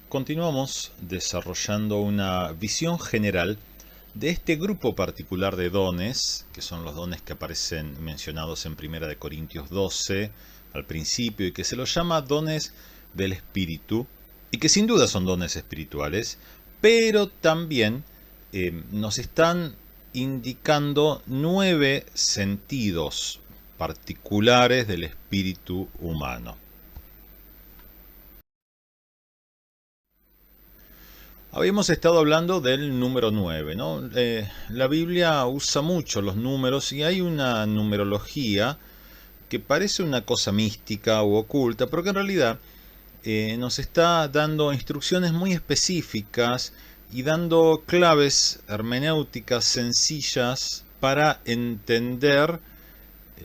Continuamos desarrollando una visión general de este grupo particular de dones, que son los dones que aparecen mencionados en 1 Corintios 12 al principio y que se los llama dones del Espíritu, y que sin duda son dones espirituales, pero también nos están indicando 9 sentidos particulares del espíritu humano. Habíamos estado hablando del número 9, ¿no? La Biblia usa mucho los números y hay una numerología que parece una cosa mística u oculta, pero que en realidad nos está dando instrucciones muy específicas y dando claves hermenéuticas sencillas para entender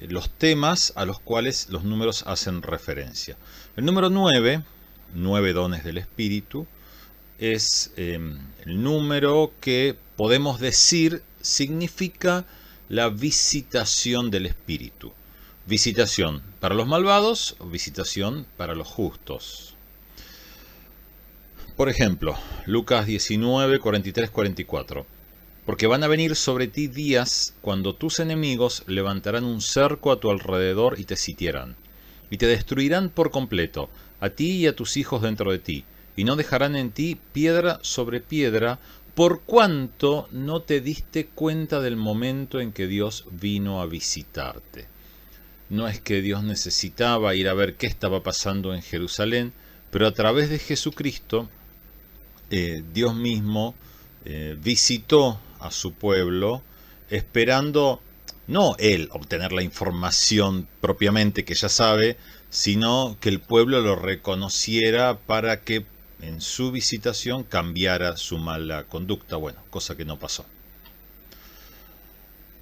los temas a los cuales los números hacen referencia. El número 9, 9 dones del Espíritu, es el número que podemos decir significa la visitación del Espíritu. Visitación para los malvados o visitación para los justos. Por ejemplo, Lucas 19, 43, 44. Porque van a venir sobre ti días cuando tus enemigos levantarán un cerco a tu alrededor y te sitiarán, y te destruirán por completo, a ti y a tus hijos dentro de ti, y no dejarán en ti piedra sobre piedra, por cuanto no te diste cuenta del momento en que Dios vino a visitarte. No es que Dios necesitaba ir a ver qué estaba pasando en Jerusalén, pero a través de Jesucristo, Dios mismo visitó a su pueblo, esperando no él obtener la información propiamente que ya sabe, sino que el pueblo lo reconociera para que en su visitación cambiara su mala conducta. Bueno, cosa que no pasó.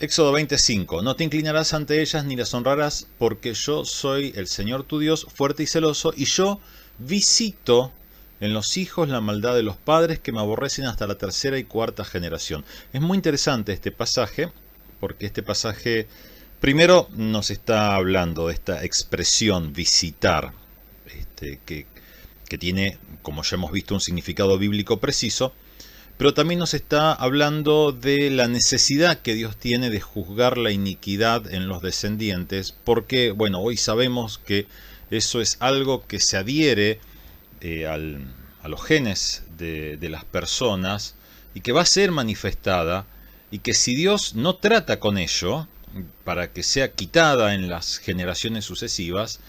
Éxodo 25. No te inclinarás ante ellas ni las honrarás, porque yo soy el Señor tu Dios, fuerte y celoso, y yo visito en los hijos la maldad de los padres que me aborrecen hasta la tercera y cuarta generación. Es muy interesante este pasaje, porque este pasaje primero nos está hablando de esta expresión visitar, que tiene, como ya hemos visto, un significado bíblico preciso, pero también nos está hablando de la necesidad que Dios tiene de juzgar la iniquidad en los descendientes, porque, bueno, hoy sabemos que eso es algo que se adhiere a los genes de las personas y que va a ser manifestada, y que si Dios no trata con ello para que sea quitada en las generaciones sucesivas,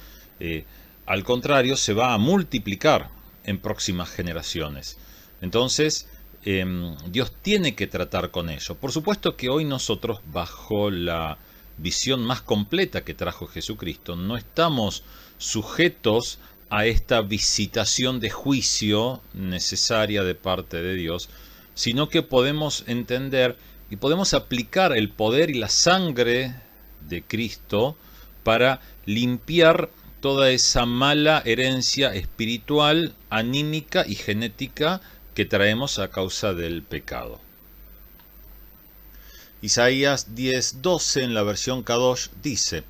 al contrario, se va a multiplicar en próximas generaciones. Entonces, Dios tiene que tratar con ello. Por supuesto que hoy nosotros, bajo la visión más completa que trajo Jesucristo, no estamos sujetos a esta visitación de juicio necesaria de parte de Dios, sino que podemos entender y podemos aplicar el poder y la sangre de Cristo para limpiar toda esa mala herencia espiritual, anímica y genética que traemos a causa del pecado. Isaías 10:12 en la versión Kadosh dice: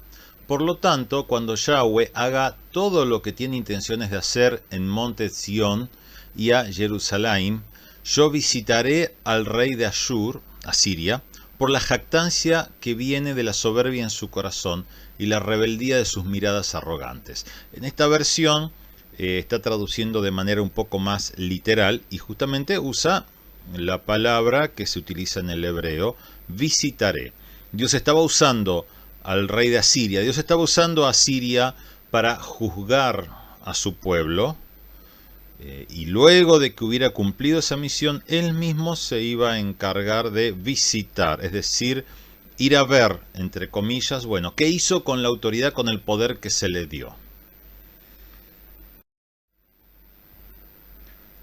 por lo tanto, cuando Yahweh haga todo lo que tiene intenciones de hacer en monte Sión y a Jerusalén, yo visitaré al rey de Asiria, por la jactancia que viene de la soberbia en su corazón y la rebeldía de sus miradas arrogantes. En esta versión está traduciendo de manera un poco más literal y justamente usa la palabra que se utiliza en el hebreo, visitaré. Dios estaba usando al rey de Asiria. Dios estaba usando a Asiria para juzgar a su pueblo, y luego de que hubiera cumplido esa misión, él mismo se iba a encargar de visitar, es decir, ir a ver, entre comillas, bueno, qué hizo con la autoridad, con el poder que se le dio.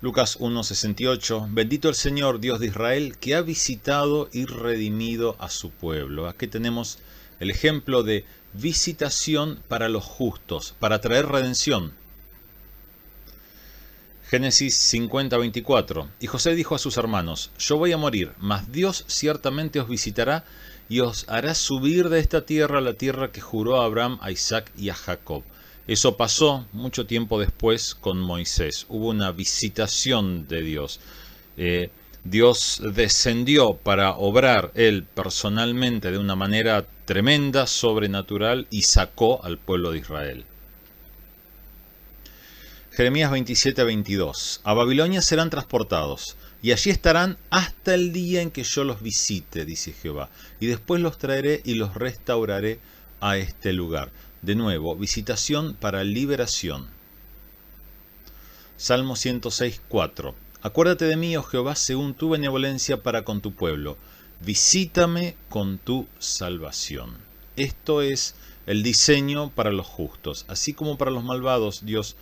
Lucas 1:68. Bendito el Señor, Dios de Israel, que ha visitado y redimido a su pueblo. Aquí tenemos el ejemplo de visitación para los justos, para traer redención. Génesis 50:24. Y José dijo a sus hermanos: yo voy a morir, mas Dios ciertamente os visitará y os hará subir de esta tierra a la tierra que juró a Abraham, a Isaac y a Jacob. Eso pasó mucho tiempo después con Moisés. Hubo una visitación de Dios. Dios descendió para obrar él personalmente de una manera tremenda, sobrenatural, y sacó al pueblo de Israel. Jeremías 27:22. A Babilonia serán transportados, y allí estarán hasta el día en que yo los visite, dice Jehová, y después los traeré y los restauraré a este lugar. De nuevo, visitación para liberación. Salmo 106:4. Acuérdate de mí, oh Jehová, según tu benevolencia para con tu pueblo. Visítame con tu salvación. Esto es el diseño para los justos. Así como para los malvados, Dios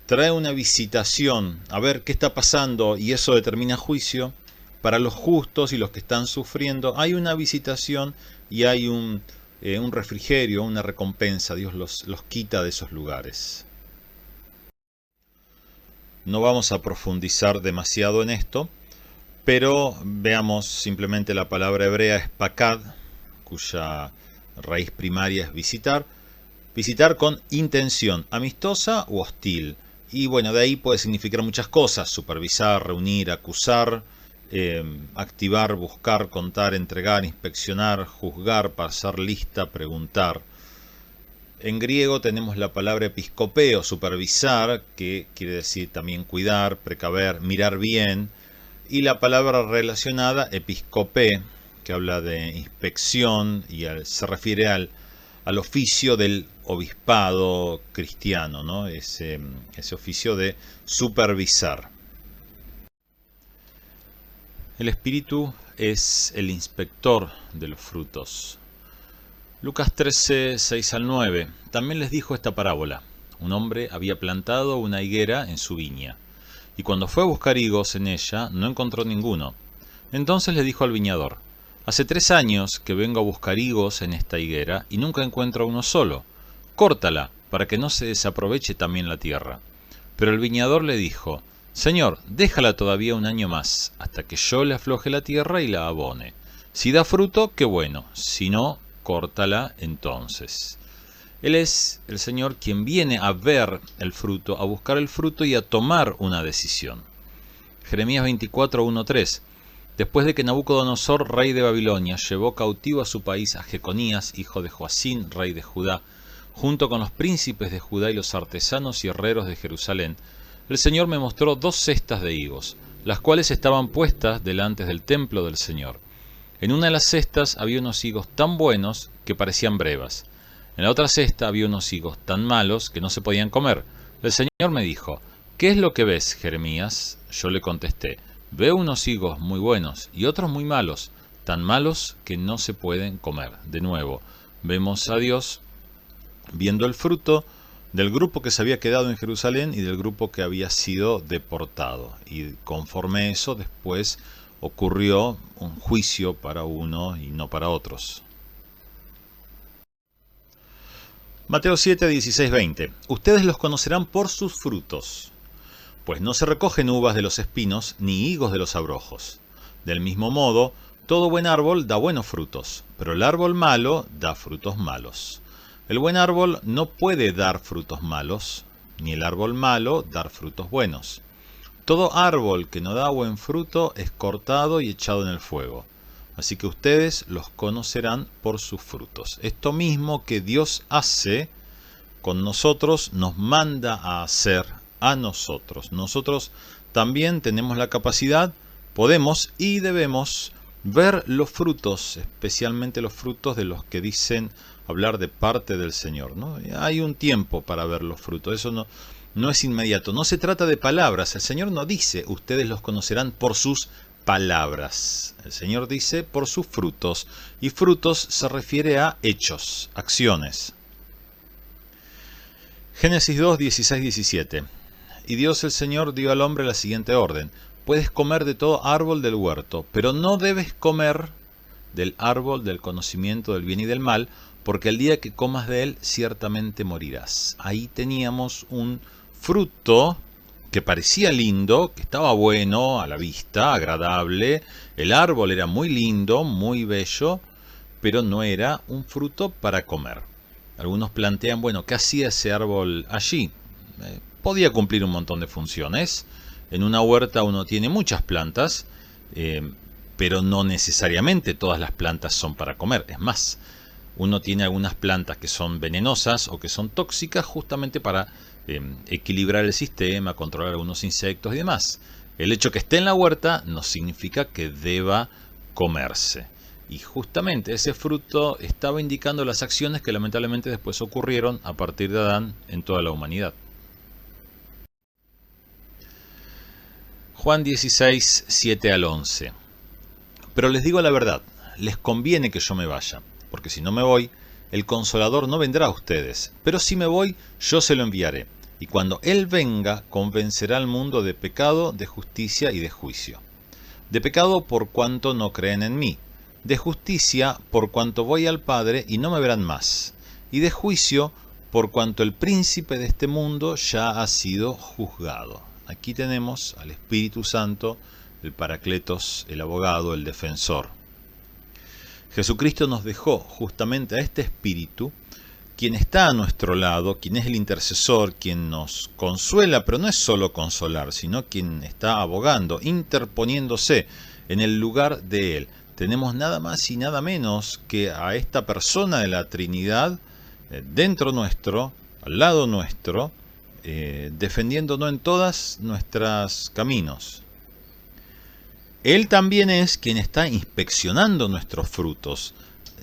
trae una visitación a ver qué está pasando y eso determina juicio. Para los justos y los que están sufriendo hay una visitación y hay un refrigerio, una recompensa. Dios los quita de esos lugares. No vamos a profundizar demasiado en esto, pero veamos simplemente la palabra hebrea es pakad, cuya raíz primaria es visitar. Visitar con intención, amistosa u hostil. Y bueno, de ahí puede significar muchas cosas: supervisar, reunir, acusar, activar, buscar, contar, entregar, inspeccionar, juzgar, pasar lista, preguntar. En griego tenemos la palabra episcopeo, supervisar, que quiere decir también cuidar, precaver, mirar bien. Y la palabra relacionada, episcopé, que habla de inspección y se refiere al oficio del obispado cristiano, ¿no? Ese oficio de supervisar. El Espíritu es el inspector de los frutos. Lucas 13, 6 al 9. También les dijo esta parábola. Un hombre había plantado una higuera en su viña, y cuando fue a buscar higos en ella, no encontró ninguno. Entonces le dijo al viñador: hace 3 años que vengo a buscar higos en esta higuera, y nunca encuentro uno solo. Córtala, para que no se desaproveche también la tierra. Pero el viñador le dijo: Señor, déjala todavía un año más, hasta que yo le afloje la tierra y la abone. Si da fruto, qué bueno; si no, córtala entonces. Él es el Señor quien viene a ver el fruto, a buscar el fruto y a tomar una decisión. Jeremías 24, 1, 3. Después de que Nabucodonosor, rey de Babilonia, llevó cautivo a su país a Jeconías, hijo de Joacín, rey de Judá, junto con los príncipes de Judá y los artesanos y herreros de Jerusalén, el Señor me mostró 2 cestas de higos, las cuales estaban puestas delante del templo del Señor. En una de las cestas había unos higos tan buenos que parecían brevas. En la otra cesta había unos higos tan malos que no se podían comer. El Señor me dijo: ¿qué es lo que ves, Jeremías? Yo le contesté: veo unos higos muy buenos y otros muy malos, tan malos que no se pueden comer. De nuevo, vemos a Dios viendo el fruto del grupo que se había quedado en Jerusalén y del grupo que había sido deportado. Y conforme a eso, después ocurrió un juicio para uno y no para otros. Mateo 7, 16, 20. Ustedes los conocerán por sus frutos, pues no se recogen uvas de los espinos ni higos de los abrojos. Del mismo modo, todo buen árbol da buenos frutos, pero el árbol malo da frutos malos. El buen árbol no puede dar frutos malos, ni el árbol malo dar frutos buenos. Todo árbol que no da buen fruto es cortado y echado en el fuego. Así que ustedes los conocerán por sus frutos. Esto mismo que Dios hace con nosotros, nos manda a hacer a nosotros. Nosotros también tenemos la capacidad, podemos y debemos ver los frutos, especialmente los frutos de los que dicen hablar de parte del Señor, ¿no? Hay un tiempo para ver los frutos, eso no es inmediato. No se trata de palabras. El Señor no dice: ustedes los conocerán por sus palabras. El Señor dice: por sus frutos. Y frutos se refiere a hechos, acciones. Génesis 2, 16, 17. Y Dios el Señor dio al hombre la siguiente orden: puedes comer de todo árbol del huerto, pero no debes comer del árbol del conocimiento del bien y del mal, porque el día que comas de él ciertamente morirás. Ahí teníamos un fruto que parecía lindo, que estaba bueno a la vista, agradable. El árbol era muy lindo, muy bello, pero no era un fruto para comer. Algunos plantean, bueno, ¿qué hacía ese árbol allí? Podía cumplir un montón de funciones. En una huerta uno tiene muchas plantas, pero no necesariamente todas las plantas son para comer. Es más, uno tiene algunas plantas que son venenosas o que son tóxicas justamente para equilibrar el sistema, controlar algunos insectos y demás. El hecho que esté en la huerta no significa que deba comerse. Y justamente ese fruto estaba indicando las acciones que lamentablemente después ocurrieron a partir de Adán en toda la humanidad. Juan 16, 7 al 11. Pero les digo la verdad, les conviene que yo me vaya, porque si no me voy, el Consolador no vendrá a ustedes, pero si me voy, yo se lo enviaré. Y cuando Él venga, convencerá al mundo de pecado, de justicia y de juicio. De pecado por cuanto no creen en mí. De justicia por cuanto voy al Padre y no me verán más. Y de juicio por cuanto el príncipe de este mundo ya ha sido juzgado. Aquí tenemos al Espíritu Santo, el Paracletos, el abogado, el defensor. Jesucristo nos dejó justamente a este Espíritu, quien está a nuestro lado, quien es el intercesor, quien nos consuela, pero no es solo consolar, sino quien está abogando, interponiéndose en el lugar de Él. Tenemos nada más y nada menos que a esta persona de la Trinidad dentro nuestro, al lado nuestro, defendiéndonos en todos nuestros caminos. Él también es quien está inspeccionando nuestros frutos.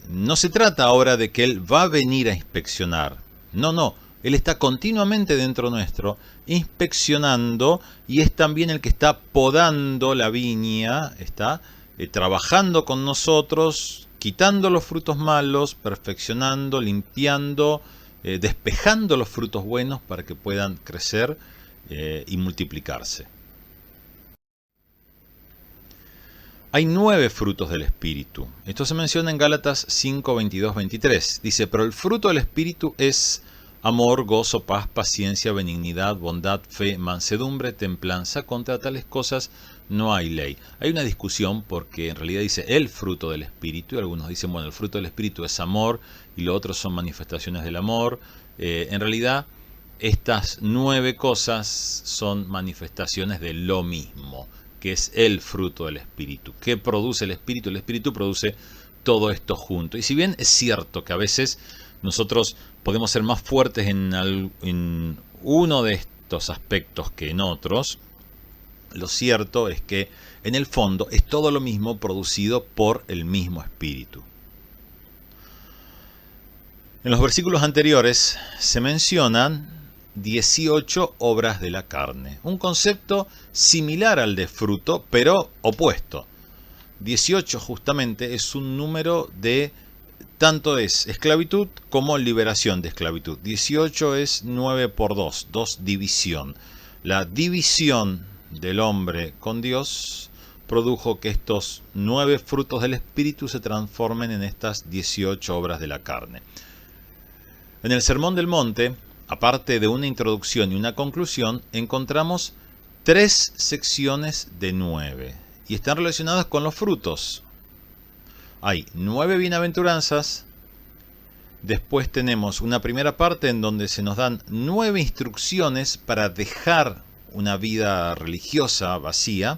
No se trata ahora de que Él va a venir a inspeccionar. No. Él está continuamente dentro nuestro, inspeccionando, y es también el que está podando la viña, está trabajando con nosotros, quitando los frutos malos, perfeccionando, limpiando, despejando los frutos buenos para que puedan crecer y multiplicarse. Hay 9 frutos del Espíritu. Esto se menciona en Gálatas 5, 22, 23. Dice, pero el fruto del Espíritu es amor, gozo, paz, paciencia, benignidad, bondad, fe, mansedumbre, templanza. Contra tales cosas no hay ley. Hay una discusión porque en realidad dice el fruto del Espíritu. Y algunos dicen, bueno, el fruto del Espíritu es amor y lo otro son manifestaciones del amor. En realidad, estas 9 cosas son manifestaciones de lo mismo, que es el fruto del Espíritu. ¿Qué produce el Espíritu? El Espíritu produce todo esto junto. Y si bien es cierto que a veces nosotros podemos ser más fuertes en uno de estos aspectos que en otros, lo cierto es que en el fondo es todo lo mismo producido por el mismo Espíritu. En los versículos anteriores se mencionan 18 obras de la carne. Un concepto similar al de fruto, pero opuesto. 18 justamente es un número de tanto es esclavitud como liberación de esclavitud. 18 es 9 por 2, 2 división. La división del hombre con Dios produjo que estos 9 frutos del Espíritu se transformen en estas 18 obras de la carne. En el Sermón del Monte, aparte de una introducción y una conclusión, encontramos 3 secciones de 9 y están relacionadas con los frutos. Hay 9 bienaventuranzas, después tenemos una primera parte en donde se nos dan 9 instrucciones para dejar una vida religiosa vacía,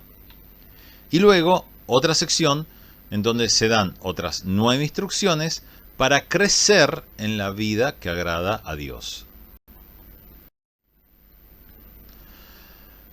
y luego otra sección en donde se dan otras 9 instrucciones para crecer en la vida que agrada a Dios.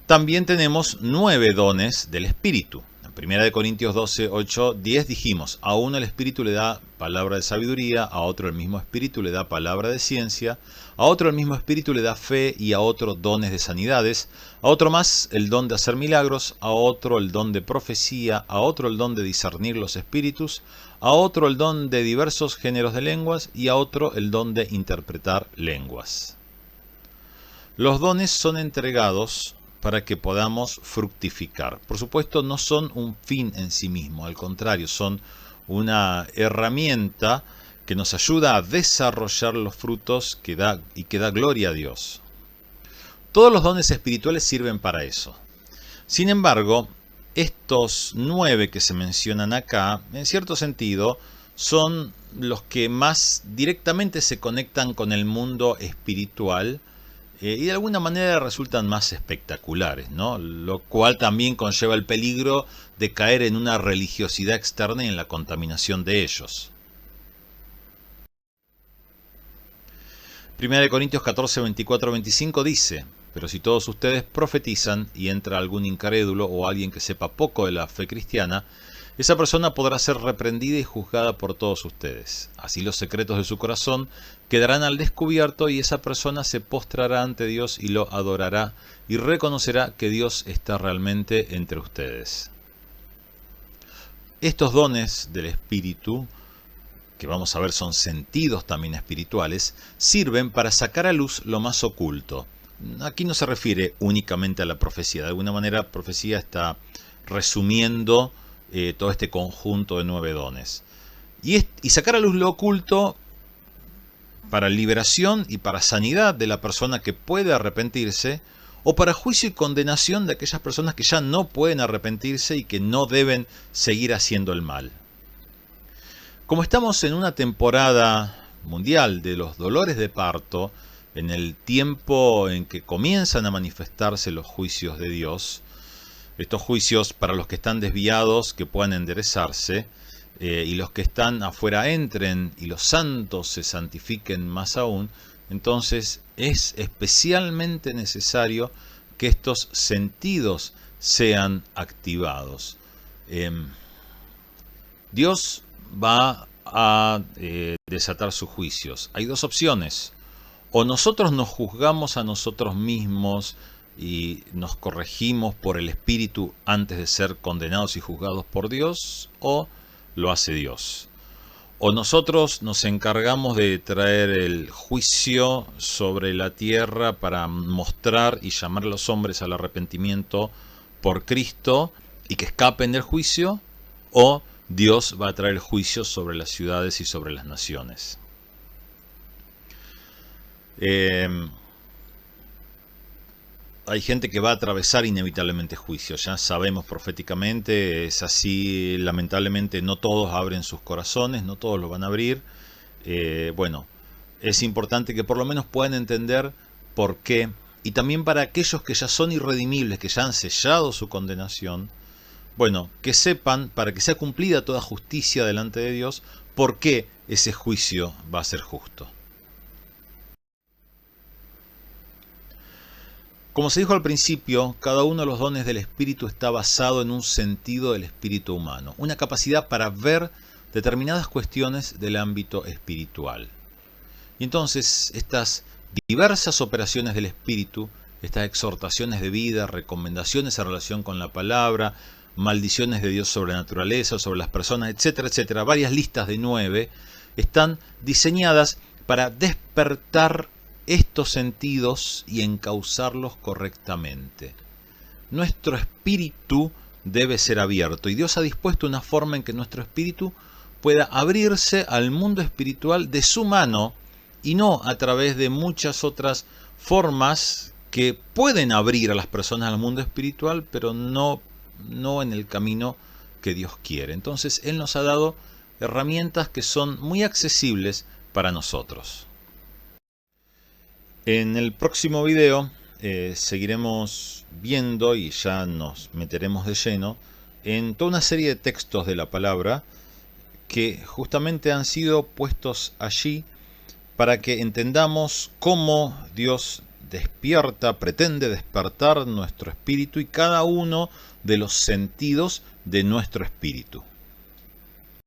También tenemos 9 dones del Espíritu. En 1 Corintios 12, 8, 10 dijimos, a uno el Espíritu le da palabra de sabiduría, a otro el mismo Espíritu le da palabra de ciencia, a otro el mismo Espíritu le da fe y a otro dones de sanidades, a otro más el don de hacer milagros, a otro el don de profecía, a otro el don de discernir los espíritus, a otro el don de diversos géneros de lenguas y a otro el don de interpretar lenguas. Los dones son entregados para que podamos fructificar. Por supuesto, no son un fin en sí mismo, al contrario, son una herramienta que nos ayuda a desarrollar los frutos que da gloria a Dios. Todos los dones espirituales sirven para eso. Sin embargo, estos 9 que se mencionan acá, en cierto sentido, son los que más directamente se conectan con el mundo espiritual y de alguna manera resultan más espectaculares, ¿no? Lo cual también conlleva el peligro de caer en una religiosidad externa y en la contaminación de ellos. 1 Corintios 14, 24, 25 dice: pero si todos ustedes profetizan y entra algún incrédulo o alguien que sepa poco de la fe cristiana, esa persona podrá ser reprendida y juzgada por todos ustedes. Así los secretos de su corazón quedarán al descubierto y esa persona se postrará ante Dios y lo adorará y reconocerá que Dios está realmente entre ustedes. Estos dones del Espíritu, que vamos a ver son sentidos también espirituales, sirven para sacar a luz lo más oculto. Aquí no se refiere únicamente a la profecía. De alguna manera, profecía está resumiendo todo este conjunto de 9 dones. Y sacar a luz lo oculto para liberación y para sanidad de la persona que puede arrepentirse, o para juicio y condenación de aquellas personas que ya no pueden arrepentirse y que no deben seguir haciendo el mal. Como estamos en una temporada mundial de los dolores de parto, en el tiempo en que comienzan a manifestarse los juicios de Dios, estos juicios para los que están desviados que puedan enderezarse, y los que están afuera entren y los santos se santifiquen más aún, entonces es especialmente necesario que estos sentidos sean activados. Dios va a desatar sus juicios. Hay dos opciones: o nosotros nos juzgamos a nosotros mismos y nos corregimos por el Espíritu antes de ser condenados y juzgados por Dios, o lo hace Dios. O nosotros nos encargamos de traer el juicio sobre la tierra para mostrar y llamar a los hombres al arrepentimiento por Cristo y que escapen del juicio, o Dios va a traer juicio sobre las ciudades y sobre las naciones. Hay gente que va a atravesar inevitablemente juicio, ya sabemos proféticamente, es así. Lamentablemente no todos abren sus corazones, no todos lo van a abrir. Bueno, es importante que por lo menos puedan entender por qué, y también para aquellos que ya son irredimibles, que ya han sellado su condenación, bueno, que sepan, para que sea cumplida toda justicia delante de Dios, por qué ese juicio va a ser justo. Como se dijo al principio, cada uno de los dones del Espíritu está basado en un sentido del espíritu humano, una capacidad para ver determinadas cuestiones del ámbito espiritual. Y entonces estas diversas operaciones del Espíritu, estas exhortaciones de vida, recomendaciones en relación con la palabra, maldiciones de Dios sobre la naturaleza, sobre las personas, etcétera, etcétera, varias listas de 9, están diseñadas para despertar estos sentidos y encauzarlos correctamente. Nuestro espíritu debe ser abierto y Dios ha dispuesto una forma en que nuestro espíritu pueda abrirse al mundo espiritual de su mano y no a través de muchas otras formas que pueden abrir a las personas al mundo espiritual, pero no en el camino que Dios quiere. Entonces Él nos ha dado herramientas que son muy accesibles para nosotros. En el próximo video seguiremos viendo y ya nos meteremos de lleno en toda una serie de textos de la palabra que justamente han sido puestos allí para que entendamos cómo Dios pretende despertar nuestro espíritu y cada uno de los sentidos de nuestro espíritu.